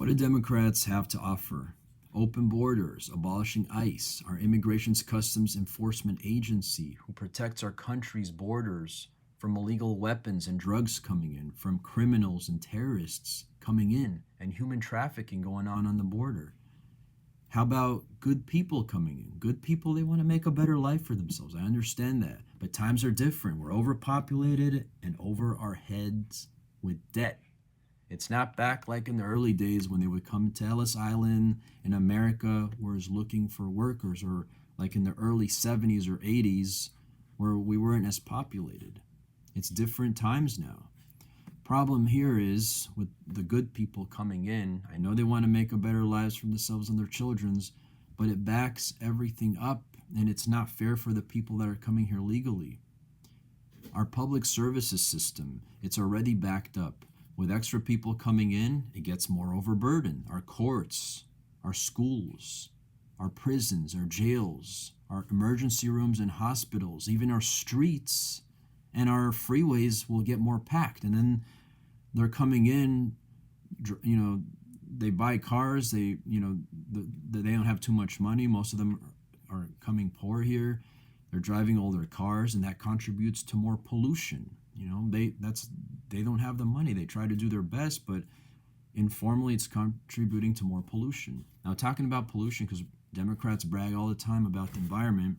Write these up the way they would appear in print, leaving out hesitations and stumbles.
What do Democrats have to offer? Open borders, abolishing ICE, our Immigration's Customs Enforcement Agency, who protects our country's borders from illegal weapons and drugs coming in, from criminals and terrorists coming in, and human trafficking going on the border. How about good people coming in? Good people, they want to make a better life for themselves. I understand that. But times are different. We're overpopulated and over our heads with debt. It's not back like in the early days when they would come to Ellis Island in America, was looking for workers, or like in the early 70s or 80s where we weren't as populated. It's different times now. Problem here is with the good people coming in, I know they want to make a better lives for themselves and their children's, but it backs everything up, and it's not fair for the people that are coming here legally. Our public services system, it's already backed up. With extra people coming in, it gets more overburdened. Our courts, our schools, our prisons, our jails, our emergency rooms and hospitals, even our streets and our freeways will get more packed. And then they're coming in, they buy cars, they don't have too much money. Most of them are coming poor here. They're driving all their cars, and that contributes to more pollution. They don't have the money. They try to do their best, but informally it's contributing to more pollution. Now, talking about pollution, because Democrats brag all the time about the environment,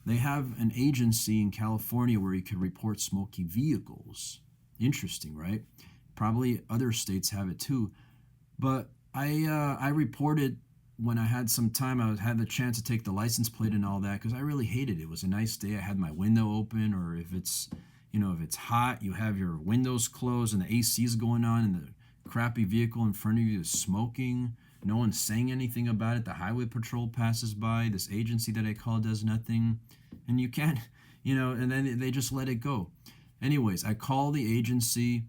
they have an agency in California where you can report smoky vehicles. Interesting, right? Probably other states have it too. But I reported when I had some time. I had the chance to take the license plate and all that because I really hated it. It was a nice day. I had my window open, or if it's hot, you have your windows closed and the AC's going on, and the crappy vehicle in front of you is smoking. No one's saying anything about it. The highway patrol passes by. This agency that I call does nothing. And you can't, and then they just let it go. Anyways, I call the agency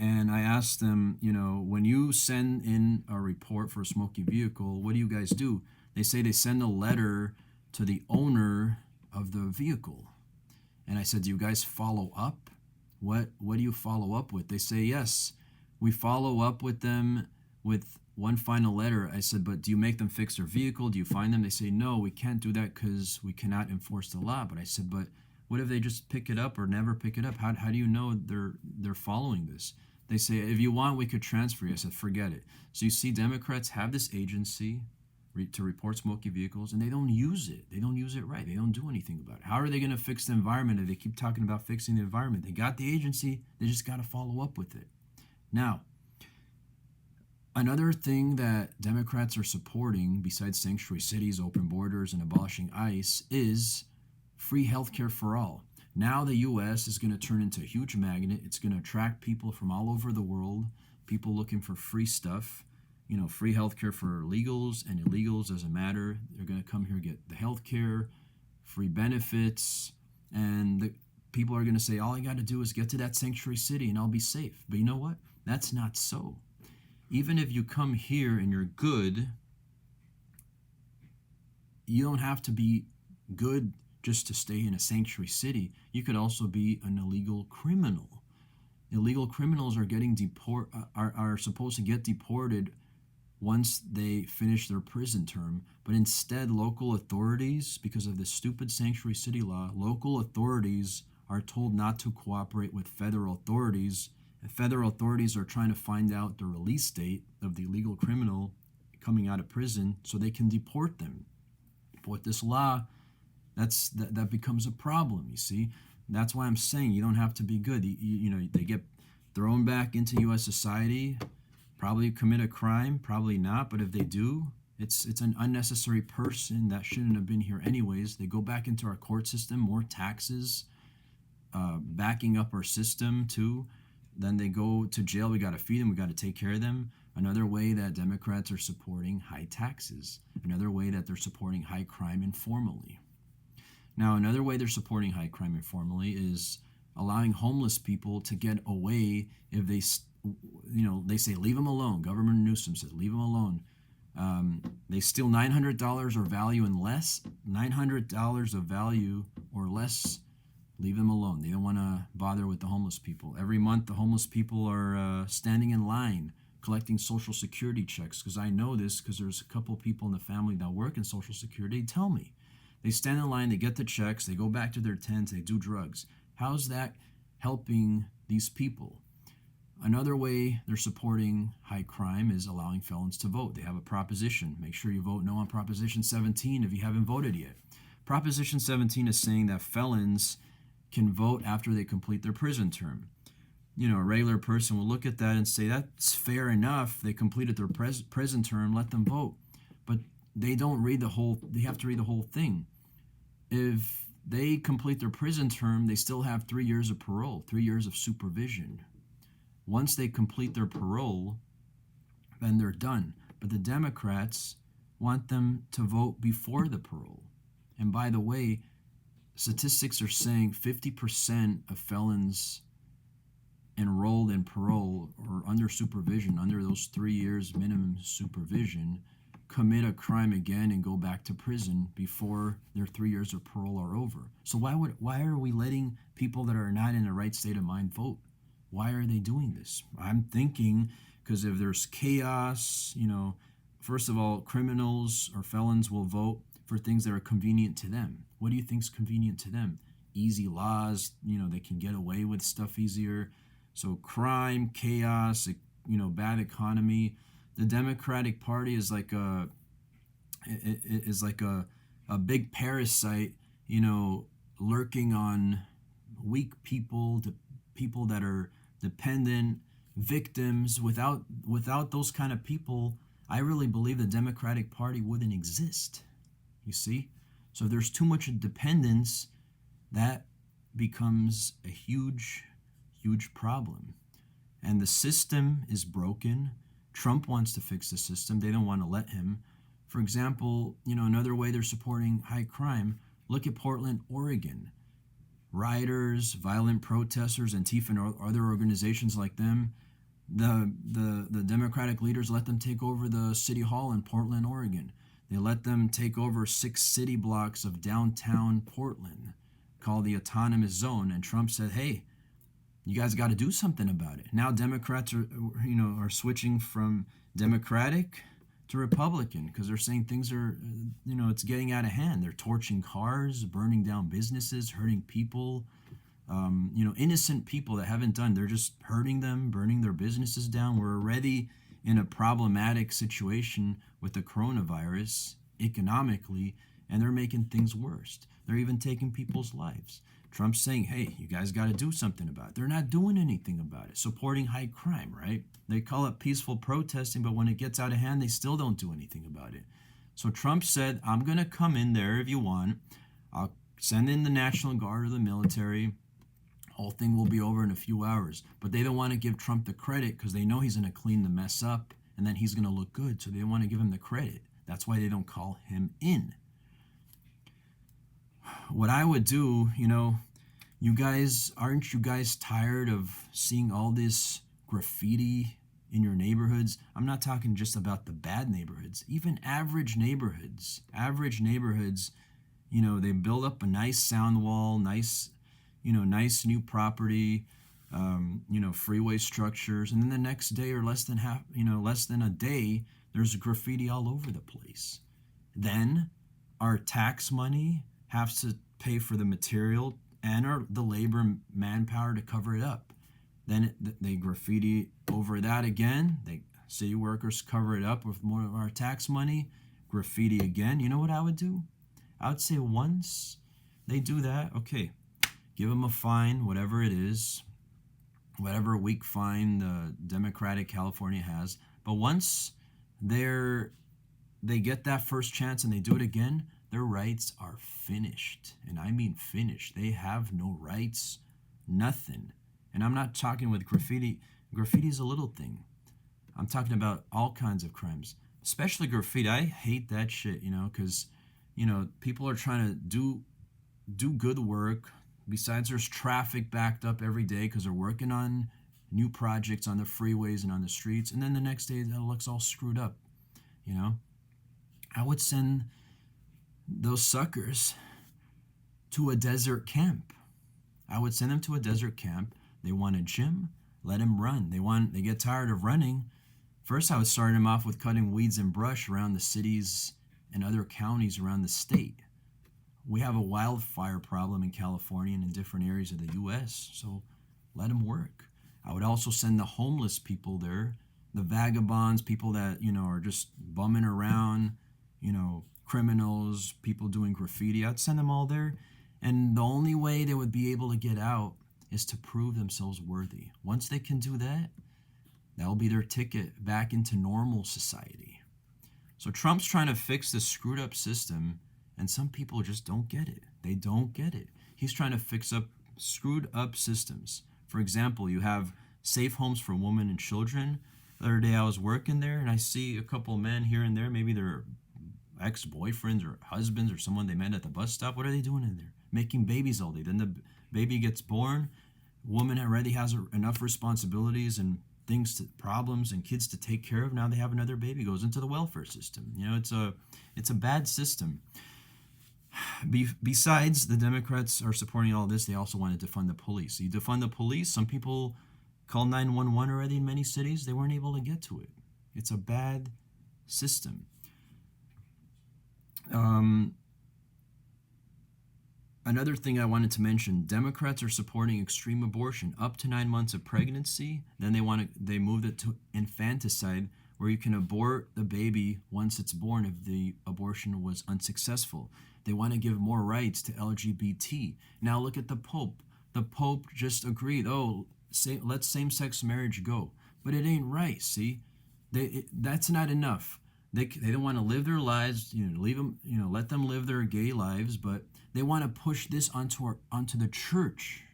and I asked them, when you send in a report for a smoky vehicle, what do you guys do? They say they send a letter to the owner of the vehicle. And I said, do you guys follow up? What do you follow up with? They say, yes, we follow up with them with one final letter. I said, but do you make them fix their vehicle? Do you find them? They say, no, we can't do that because we cannot enforce the law. But I said, but what if they just pick it up or never pick it up? How do you know they're following this? They say, if you want, we could transfer you. I said, forget it. So you see, Democrats have this agency to report smoky vehicles, and they don't use it. They don't use it right. They don't do anything about it. How are they going to fix the environment if they keep talking about fixing the environment? They got the agency. They just got to follow up with it. Now, another thing that Democrats are supporting, besides sanctuary cities, open borders, and abolishing ICE, is free healthcare for all. Now the U.S. is going to turn into a huge magnet. It's going to attract people from all over the world, people looking for free stuff. Free healthcare for legals and illegals, doesn't matter. They're going to come here, get the healthcare, free benefits, and the people are going to say, all I got to do is get to that sanctuary city and I'll be safe. But you know what? That's not so. Even if you come here and you're good, you don't have to be good just to stay in a sanctuary city. You could also be an illegal criminal. Illegal criminals are supposed to get deported once they finish their prison term, but instead local authorities, because of the stupid sanctuary city law, local authorities are told not to cooperate with federal authorities, and federal authorities are trying to find out the release date of the illegal criminal coming out of prison so they can deport them. But with this law, that becomes a problem, you see. That's why I'm saying you don't have to be good. They get thrown back into U.S. society, probably commit a crime, probably not, but if they do, it's an unnecessary person that shouldn't have been here anyways. They go back into our court system, more taxes, backing up our system too. Then they go to jail. We got to feed them. We got to take care of them. Another way that Democrats are supporting high taxes. Another way that they're supporting high crime informally. Now, another way they're supporting high crime informally is allowing homeless people to get away if they say, leave them alone. Governor Newsom says, leave them alone. They steal $900 or value and less. $900 of value or less, leave them alone. They don't want to bother with the homeless people. Every month, the homeless people are standing in line, collecting Social Security checks, because I know this because there's a couple people in the family that work in Social Security. They tell me. They stand in line, they get the checks, they go back to their tents, they do drugs. How's that helping these people? Another way they're supporting high crime is allowing felons to vote. They have a proposition. Make sure you vote no on Proposition 17 if you haven't voted yet. Proposition 17 is saying that felons can vote after they complete their prison term. A regular person will look at that and say, that's fair enough. They completed their prison term, let them vote. But they don't read they have to read the whole thing. If they complete their prison term, they still have 3 years of parole, 3 years of supervision. Once they complete their parole, then they're done. But the Democrats want them to vote before the parole. And by the way, statistics are saying 50% of felons enrolled in parole or under supervision, under those 3 years minimum supervision, commit a crime again and go back to prison before their 3 years of parole are over. So why are we letting people that are not in the right state of mind vote? Why are they doing this? I'm thinking because if there's chaos, first of all, criminals or felons will vote for things that are convenient to them. What do you think is convenient to them? Easy laws, they can get away with stuff easier. So crime, chaos, bad economy. The Democratic Party is like a big parasite, lurking on weak people, people that are dependent, victims. Without those kind of people, I really believe the Democratic Party wouldn't exist. You see? So if there's too much dependence, that becomes a huge, huge problem. And the system is broken. Trump wants to fix the system. They don't want to let him. For example, another way they're supporting high crime, look at Portland, Oregon. Rioters, violent protesters, Antifa and other organizations like them, the Democratic leaders let them take over the city hall in Portland, Oregon. They let them take over 6 city blocks of downtown Portland called the Autonomous Zone. And Trump said, hey, you guys got to do something about it. Now Democrats are switching from Democratic to Republican because they're saying things are, it's getting out of hand. They're torching cars, burning down businesses, hurting people, innocent people that haven't done. They're just hurting them, burning their businesses down. We're already in a problematic situation with the coronavirus economically, and they're making things worse. They're even taking people's lives. Trump's saying, hey, you guys got to do something about it. They're not doing anything about it. Supporting high crime, right? They call it peaceful protesting, but when it gets out of hand, they still don't do anything about it. So Trump said, I'm going to come in there if you want. I'll send in the National Guard or the military. Whole thing will be over in a few hours. But they don't want to give Trump the credit because they know he's going to clean the mess up and then he's going to look good. So they don't want to give him the credit. That's why they don't call him in. What I would do, aren't you guys tired of seeing all this graffiti in your neighborhoods? I'm not talking just about the bad neighborhoods, even average neighborhoods, they build up a nice sound wall, nice new property, freeway structures. And then the next day or less than a day, there's graffiti all over the place. Then our tax money has to pay for the material and the labor manpower to cover it up. Then they graffiti over that again. City workers cover it up with more of our tax money. Graffiti again. You know what I would do? I would say once they do that, okay, give them a fine, whatever it is, whatever weak fine the Democratic California has. But once they get that first chance and they do it again, their rights are finished. And I mean finished. They have no rights, nothing. And I'm not talking with graffiti. Graffiti is a little thing. I'm talking about all kinds of crimes, especially graffiti. I hate that shit, because, people are trying to do good work. Besides, there's traffic backed up every day because they're working on new projects on the freeways and on the streets. And then the next day, it looks all screwed up, I would send those suckers to a desert camp. I would send them to a desert camp. They want a gym, let them run. They get tired of running First, I would start him off with cutting weeds and brush around the cities and other counties around the state. We have a wildfire problem in California and in different areas of the U.S., so let him work. I would also send the homeless people there, the vagabonds, people that, are just bumming around, criminals, people doing graffiti. I'd send them all there. And the only way they would be able to get out is to prove themselves worthy. Once they can do that, that'll be their ticket back into normal society. So Trump's trying to fix this screwed up system, and some people just don't get it. They don't get it. He's trying to fix up screwed up systems. For example, you have safe homes for women and children. The other day I was working there, and I see a couple of men here and there. Maybe they're ex-boyfriends or husbands or someone they met at the bus stop. What are they doing in there? Making babies all day. Then the baby gets born. Woman already has enough responsibilities and problems and kids to take care of. Now they have another baby, goes into the welfare system. It's a bad system. Besides, the Democrats are supporting all this. They also want to defund the police. You defund the police, some people call 911 already in many cities. They weren't able to get to it. It's a bad system. Another thing I wanted to mention, Democrats are supporting extreme abortion up to 9 months of pregnancy. Then they moved it to infanticide, where you can abort the baby once it's born if the abortion was unsuccessful. They want to give more rights to LGBT. Now look at the Pope. The Pope just agreed, let same-sex marriage go. But it ain't right, see? That's not enough. They don't want to live their lives, leave them, let them live their gay lives, but they want to push this onto the church,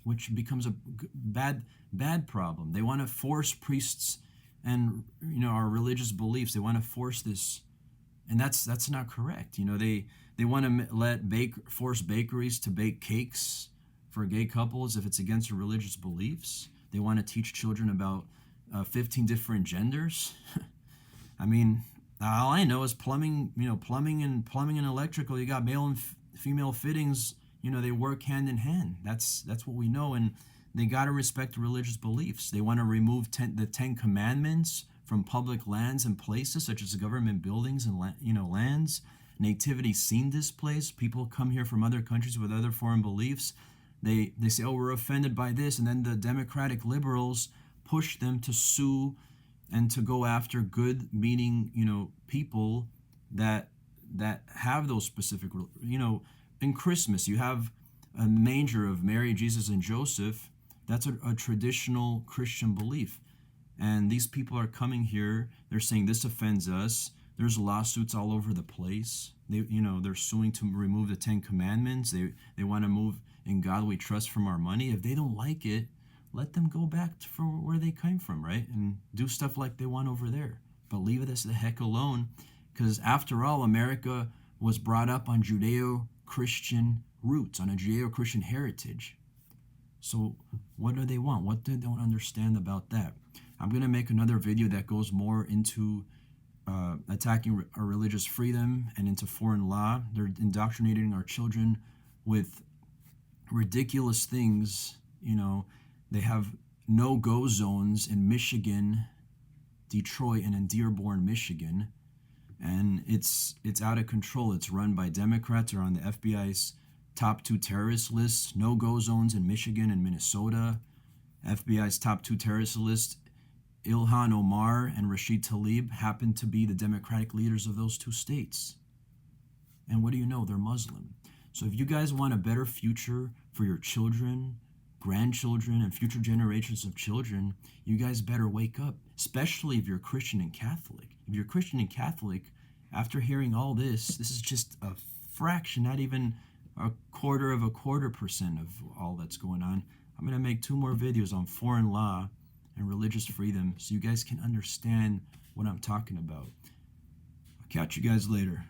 which becomes a bad problem. They want to force priests and our religious beliefs. They want to force this, and that's not correct. They want to force bakeries to bake cakes for gay couples if it's against their religious beliefs. They want to teach children about 15 different genders. I mean, all I know is plumbing and electrical. You got male and female fittings. They work hand in hand. That's what we know, and they got to respect religious beliefs. They want to remove the 10 Commandments from public lands and places such as government buildings and lands. Nativity scene displays. People come here from other countries with other foreign beliefs. They say, we're offended by this, and then the Democratic liberals push them to sue and to go after good meaning, people that have those specific, in Christmas, you have a manger of Mary, Jesus, and Joseph. That's a traditional Christian belief. And these people are coming here. They're saying this offends us. There's lawsuits all over the place. They're suing to remove the 10 Commandments. They want to move in God we trust from our money. If they don't like it, let them go back to where they came from, right? And do stuff like they want over there. But leave this the heck alone, because after all, America was brought up on Judeo-Christian roots, on a Judeo-Christian heritage. So what do they want? What do they don't understand about that? I'm going to make another video that goes more into attacking our religious freedom and into foreign law. They're indoctrinating our children with ridiculous things. They have no-go zones in Michigan, Detroit, and in Dearborn, Michigan. And it's out of control. It's run by Democrats. They're on the FBI's top 2 terrorist lists. No-go zones in Michigan and Minnesota. FBI's top 2 terrorist lists. Ilhan Omar and Rashid Tlaib happen to be the Democratic leaders of those 2 states. And what do you know? They're Muslim. So if you guys want a better future for your children, grandchildren, and future generations of children, you guys better wake up, especially if you're Christian and Catholic. If you're Christian and Catholic, after hearing all this is just a fraction, not even a quarter of 1% of all that's going on. I'm going to make 2 more videos on foreign law and religious freedom so you guys can understand what I'm talking about. I'll catch you guys later.